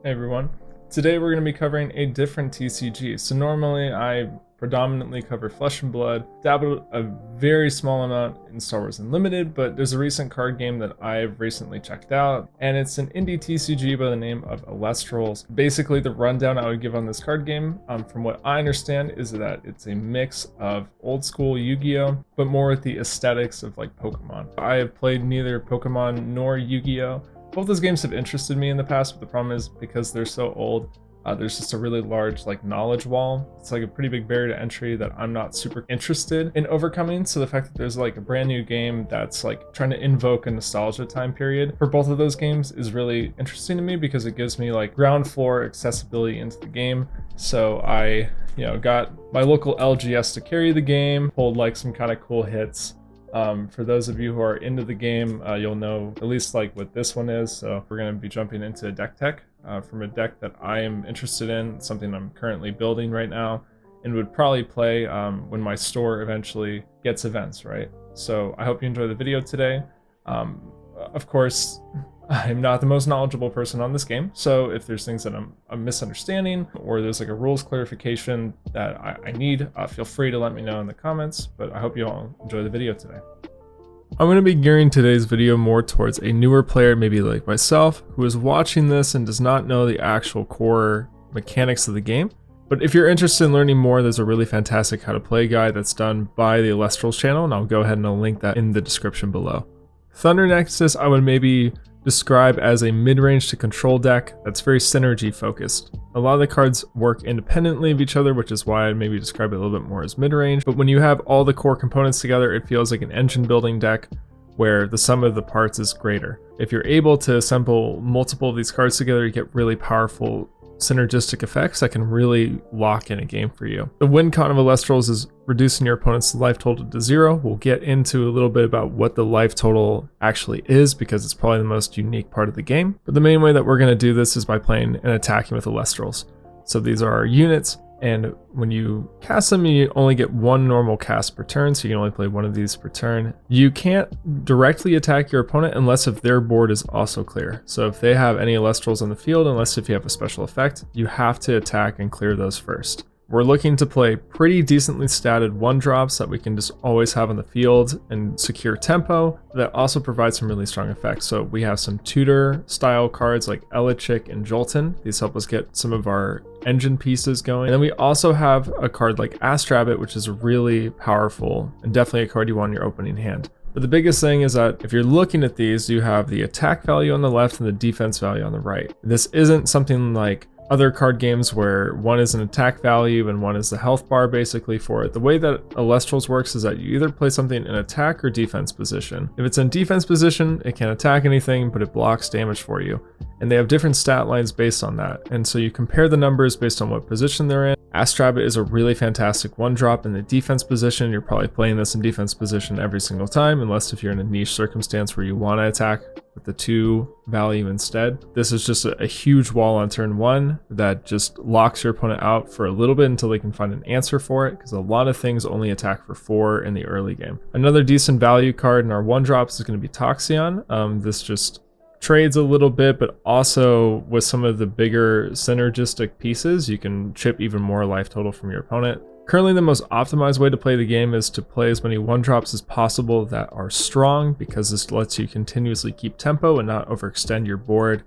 Hey everyone. Today we're going to be covering a different TCG. So normally I predominantly cover Flesh and Blood, dabbled a very small amount in Star Wars Unlimited, but there's a recent card game that I've recently checked out, and it's an indie TCG by the name of Elestrals. Basically the rundown I would give on this card game, from what I understand, is that it's a mix of old school Yu-Gi-Oh, but more with the aesthetics of like Pokemon. I have played neither Pokemon nor Yu-Gi-Oh. Both those games have interested me in the past, but the problem is because they're so old, there's just a really large like knowledge wall. It's like a pretty big barrier to entry that I'm not super interested in overcoming. So the fact that there's like a brand new game that's like trying to invoke a nostalgia time period for both of those games is really interesting to me because it gives me like ground floor accessibility into the game. So I, got my local LGS to carry the game, pulled like some kind of cool hits. For those of you who are into the game, you'll know at least like what this one is. So we're going to be jumping into a deck tech from a deck that I am interested in, something I'm currently building right now, and would probably play when my store eventually gets events, right? So I hope you enjoy the video today. Of course, I'm not the most knowledgeable person on this game, so if there's things that I'm misunderstanding or there's like a rules clarification that I need, feel free to let me know in the comments, but I hope you all enjoy the video today. I'm going to be gearing today's video more towards a newer player, maybe like myself, who is watching this and does not know the actual core mechanics of the game. But if you're interested in learning more, there's a really fantastic how to play guide that's done by the Elestrals channel, and I'll go ahead and I'll link that in the description below. Thunder Nexus, I would maybe describe as a mid-range to control deck that's very synergy focused. A lot of the cards work independently of each other, which is why I'd maybe describe it a little bit more as mid-range. But when you have all the core components together, it feels like an engine building deck where the sum of the parts is greater. If you're able to assemble multiple of these cards together, you get really powerful synergistic effects that can really lock in a game for you. The win con of Elestrals is reducing your opponent's life total to 0. We'll get into a little bit about what the life total actually is because it's probably the most unique part of the game. But the main way that we're going to do this is by playing and attacking with Elestrals. So these are our units, and when you cast them, you only get one normal cast per turn, so you can only play one of these per turn. You can't directly attack your opponent unless if their board is also clear. So if they have any Elestrals on the field, unless if you have a special effect, you have to attack and clear those first. We're looking to play pretty decently statted 1-drops that we can just always have on the field and secure tempo that also provide some really strong effects. So we have some tutor style cards like Elichick and Jolton. These help us get some of our engine pieces going. And then we also have a card like Astrabbit, which is really powerful and definitely a card you want in your opening hand. But the biggest thing is that if you're looking at these, you have the attack value on the left and the defense value on the right. This isn't something like other card games where one is an attack value and one is the health bar basically for it. The way that Elestrals works is that you either play something in attack or defense position. If it's in defense position, it can't attack anything, but it blocks damage for you. And they have different stat lines based on that. And so you compare the numbers based on what position they're in. Astrabbit is a really fantastic 1-drop in the defense position. You're probably playing this in defense position every single time, unless if you're in a niche circumstance where you want to attack with the 2 value instead. This is just a huge wall on turn 1 that just locks your opponent out for a little bit until they can find an answer for it, because a lot of things only attack for 4 in the early game. Another decent value card in our 1-drops is going to be Toxion. This just trades a little bit, but also with some of the bigger synergistic pieces, you can chip even more life total from your opponent. Currently, the most optimized way to play the game is to play as many 1-drops as possible that are strong, because this lets you continuously keep tempo and not overextend your board.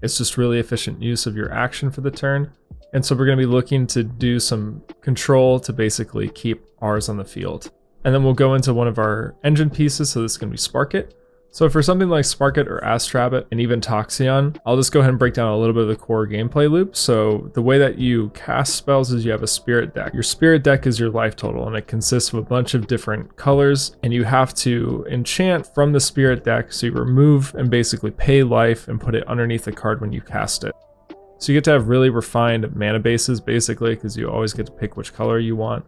It's just really efficient use of your action for the turn. And so we're going to be looking to do some control to basically keep ours on the field. And then we'll go into one of our engine pieces, so this is going to be Spark It. So for something like Spark It or Astrabbit and even Toxion, I'll just go ahead and break down a little bit of the core gameplay loop. So the way that you cast spells is you have a spirit deck. Your spirit deck is your life total, and it consists of a bunch of different colors, and you have to enchant from the spirit deck. So you remove and basically pay life and put it underneath the card when you cast it. So you get to have really refined mana bases basically, because you always get to pick which color you want.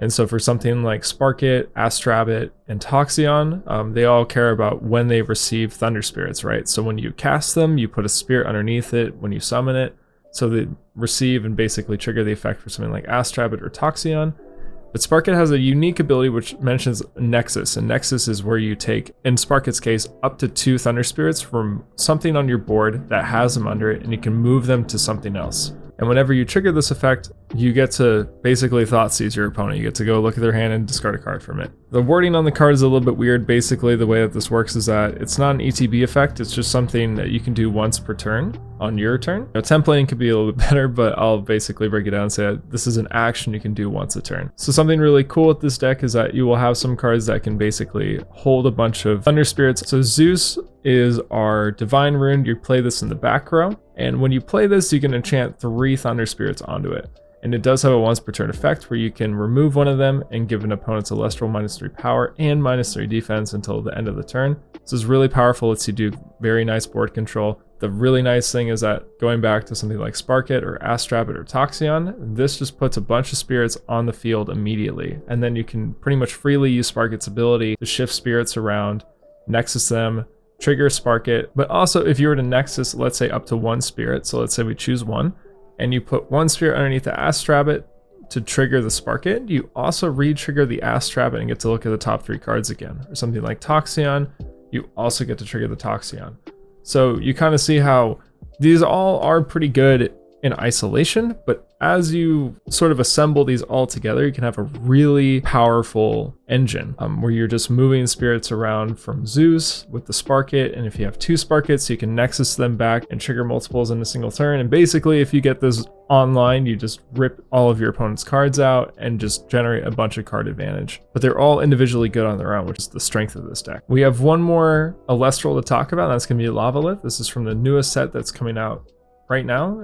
And so for something like Spark It, Astrabbit, and Toxion, they all care about when they receive Thunder Spirits, right? So when you cast them, you put a spirit underneath it when you summon it, so they receive and basically trigger the effect for something like Astrabbit or Toxion. But Sparkit has a unique ability which mentions Nexus, and Nexus is where you take, in Sparkit's case, up to 2 Thunder Spirits from something on your board that has them under it, and you can move them to something else. And whenever you trigger this effect, you get to basically Thoughtseize your opponent. You get to go look at their hand and discard a card from it. The wording on the card is a little bit weird. Basically, the way that this works is that it's not an ETB effect. It's just something that you can do once per turn on your turn. Now, templating could be a little bit better, but I'll basically break it down and say that this is an action you can do once a turn. So something really cool with this deck is that you will have some cards that can basically hold a bunch of Thunder Spirits. So Zeus is our Divine Rune. You play this in the back row. And when you play this, you can enchant 3 Thunder Spirits onto it. And it does have a once per turn effect where you can remove one of them and give an opponent's Celestial -3 power and -3 defense until the end of the turn. This is really powerful. Lets you do very nice board control. The really nice thing is that going back to something like Sparkit or Astrabit or Toxion, this just puts a bunch of spirits on the field immediately. And then you can pretty much freely use Sparkit's ability to shift spirits around, Nexus them, trigger Sparkit. But also if you were to Nexus, let's say up to 1 spirit, so let's say we choose 1, and you put 1 spirit underneath the Astrabit to trigger the Sparkit, you also re-trigger the Astrabit and get to look at the top 3 cards again. Or something like Toxion, you also get to trigger the Toxion. So you kind of see how these all are pretty good in isolation, but as you sort of assemble these all together, you can have a really powerful engine where you're just moving spirits around from Zeus with the Sparkit, and if you have 2 Sparkits, you can Nexus them back and trigger multiples in a single turn. And basically, if you get this online, you just rip all of your opponent's cards out and just generate a bunch of card advantage. But they're all individually good on their own, which is the strength of this deck. We have one more Elestral to talk about, and that's going to be Lavalith. This is from the newest set that's coming out right now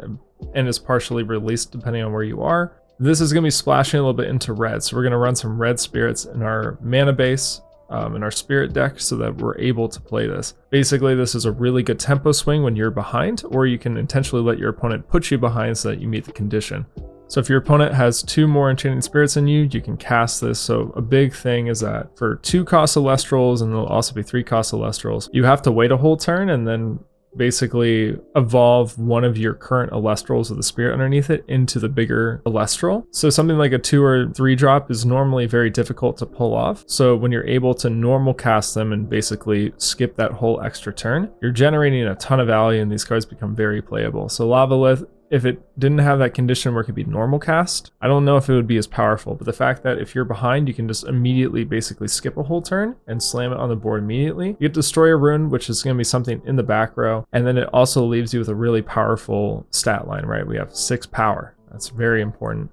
and is partially released depending on where you are. This is going to be splashing a little bit into red, so we're going to run some red spirits in our mana base in our spirit deck so that we're able to play this. Basically, this is a really good tempo swing when you're behind, or you can intentionally let your opponent put you behind so that you meet the condition. So if your opponent has 2 more enchanting spirits than you can cast this. So a big thing is that for 2-cost Elestrals, and there'll also be 3-cost Elestrals, you have to wait a whole turn and then basically evolve one of your current Elestrals with the spirit underneath it into the bigger Elestral. So something like a 2 or 3 drop is normally very difficult to pull off. So when you're able to normal cast them and basically skip that whole extra turn, you're generating a ton of value and these cards become very playable. So Lavalith, if it didn't have that condition where it could be normal cast, I don't know if it would be as powerful, but the fact that if you're behind, you can just immediately basically skip a whole turn and slam it on the board immediately. You get Destroy a Rune, which is going to be something in the back row, and then it also leaves you with a really powerful stat line, right? We have 6 power. That's very important.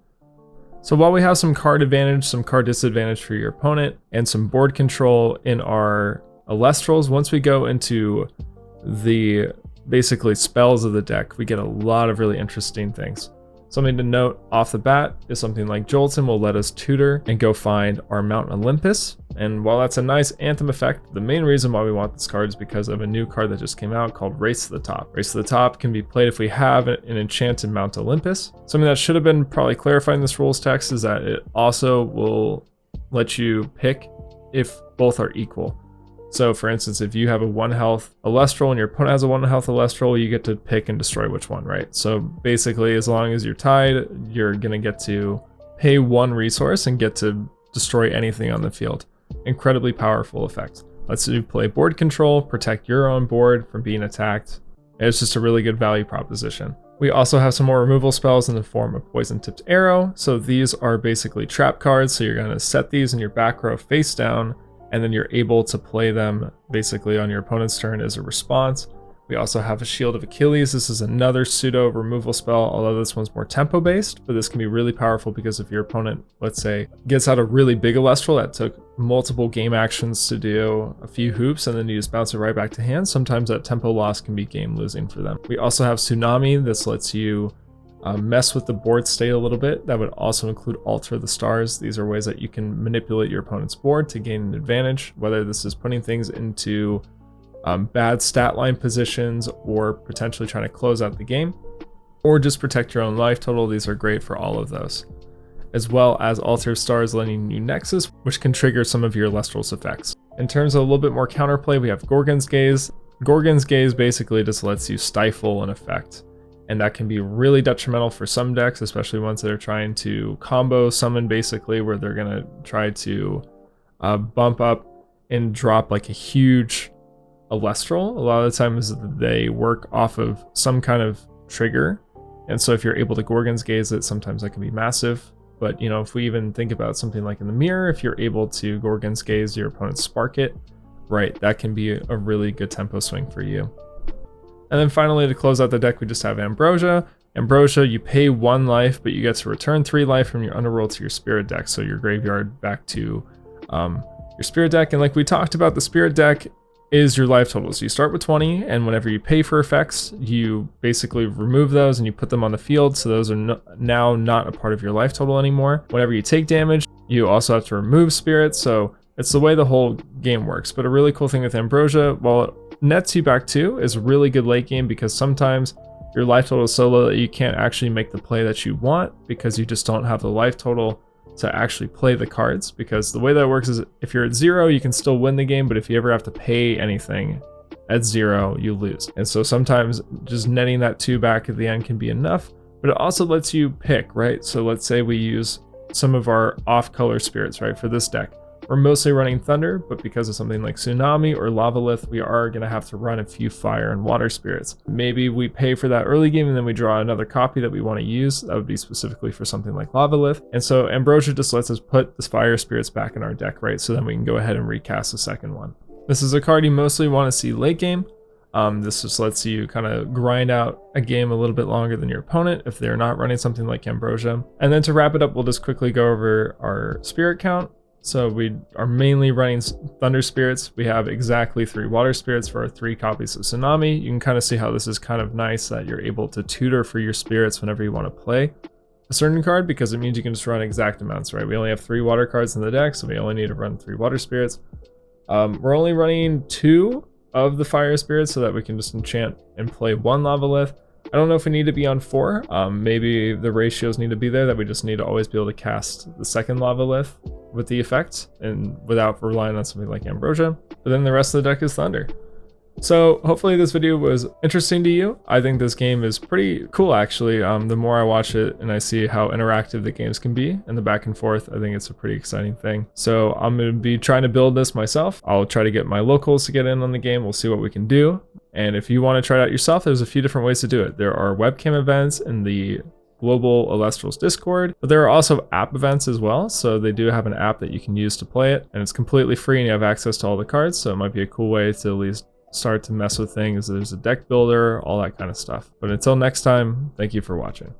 So while we have some card advantage, some card disadvantage for your opponent, and some board control in our Elestrals, once we go into the basically spells of the deck, we get a lot of really interesting things. Something to note off the bat is something like Jolton will let us tutor and go find our Mount Olympus. And while that's a nice anthem effect, the main reason why we want this card is because of a new card that just came out called Race to the Top. Race to the Top can be played if we have an enchanted Mount Olympus. Something that should have been probably clarified in this rules text is that it also will let you pick if both are equal. So for instance, if you have a 1 health Elestral and your opponent has a 1 health Elestral, you get to pick and destroy which one, right? So basically, as long as you're tied, you're gonna get to pay 1 resource and get to destroy anything on the field. Incredibly powerful effect. Lets you play board control, protect your own board from being attacked. It's just a really good value proposition. We also have some more removal spells in the form of Poison Tipped Arrow. So these are basically trap cards. So you're gonna set these in your back row face down, and then you're able to play them basically on your opponent's turn as a response. We also have a Shield of Achilles. This is another pseudo removal spell, although this one's more tempo based, but this can be really powerful because if your opponent, let's say, gets out a really big Elestral that took multiple game actions to do a few hoops and then you just bounce it right back to hand, sometimes that tempo loss can be game losing for them. We also have Tsunami. This lets you mess with the board state a little bit. That would also include Alter the Stars. These are ways that you can manipulate your opponent's board to gain an advantage, whether this is putting things into bad stat line positions or potentially trying to close out the game, or just protect your own life total. These are great for all of those. As well as Alter Stars letting you Nexus, which can trigger some of your Elestral's effects. In terms of a little bit more counterplay, we have Gorgon's Gaze. Gorgon's Gaze basically just lets you stifle an effect. and that can be really detrimental for some decks, especially ones that are trying to combo summon, basically, where they're going to try to bump up and drop like a huge Elestral. A lot of the times they work off of some kind of trigger, and so if you're able to Gorgon's Gaze it, sometimes that can be massive. But you know, if we even think about something like in the mirror, if you're able to Gorgon's Gaze your opponent's Spark It, right, that can be a really good tempo swing for you. And then finally, to close out the deck, we just have Ambrosia. Ambrosia, you pay 1 life, but you get to return 3 life from your Underworld to your Spirit deck, so your graveyard back to your Spirit deck. And like we talked about, the Spirit deck is your life total. So you start with 20, and whenever you pay for effects, you basically remove those and you put them on the field, so those are now not a part of your life total anymore. Whenever you take damage, you also have to remove spirits, so it's the way the whole game works. But a really cool thing with Ambrosia, while it nets you back 2, is really good late game, because sometimes your life total is so low that you can't actually make the play that you want because you just don't have the life total to actually play the cards. Because the way that works is if you're at 0, you can still win the game, but if you ever have to pay anything at 0, you lose. And so sometimes just netting that 2 back at the end can be enough, but it also lets you pick, right? So let's say we use some of our off-color spirits, right? For this deck, we're mostly running Thunder, but because of something like Tsunami or Lavalith, we are going to have to run a few Fire and Water spirits. Maybe we pay for that early game and then we draw another copy that we want to use. That would be specifically for something like Lavalith. And so Ambrosia just lets us put the Fire spirits back in our deck, right? So then we can go ahead and recast the second one. This is a card you mostly want to see late game. This just lets you kind of grind out a game a little bit longer than your opponent if they're not running something like Ambrosia. And then to wrap it up, we'll just quickly go over our spirit count. So we are mainly running Thunder Spirits. We have exactly 3 Water Spirits for our 3 copies of Tsunami. You can kind of see how this is kind of nice that you're able to tutor for your spirits whenever you want to play a certain card, because it means you can just run exact amounts, right? We only have 3 water cards in the deck, so we only need to run 3 Water Spirits. We're only running 2 of the Fire Spirits so that we can just enchant and play 1 Lavalith. I don't know if we need to be on 4. Maybe the ratios need to be there, that we just need to always be able to cast the second Lavalith with the effect and without relying on something like Ambrosia. But then the rest of the deck is Thunder. So hopefully this video was interesting to you. I think this game is pretty cool, actually. The more I watch it and I see how interactive the games can be and the back and forth, I think it's a pretty exciting thing. So I'm going to be trying to build this myself. I'll try to get my locals to get in on the game. We'll see what we can do. And if you want to try it out yourself, there's a few different ways to do it. There are webcam events in the global Elestrals Discord, but there are also app events as well. So they do have an app that you can use to play it, and it's completely free and you have access to all the cards. So it might be a cool way to at least start to mess with things. There's a deck builder, all that kind of stuff. But until next time, thank you for watching.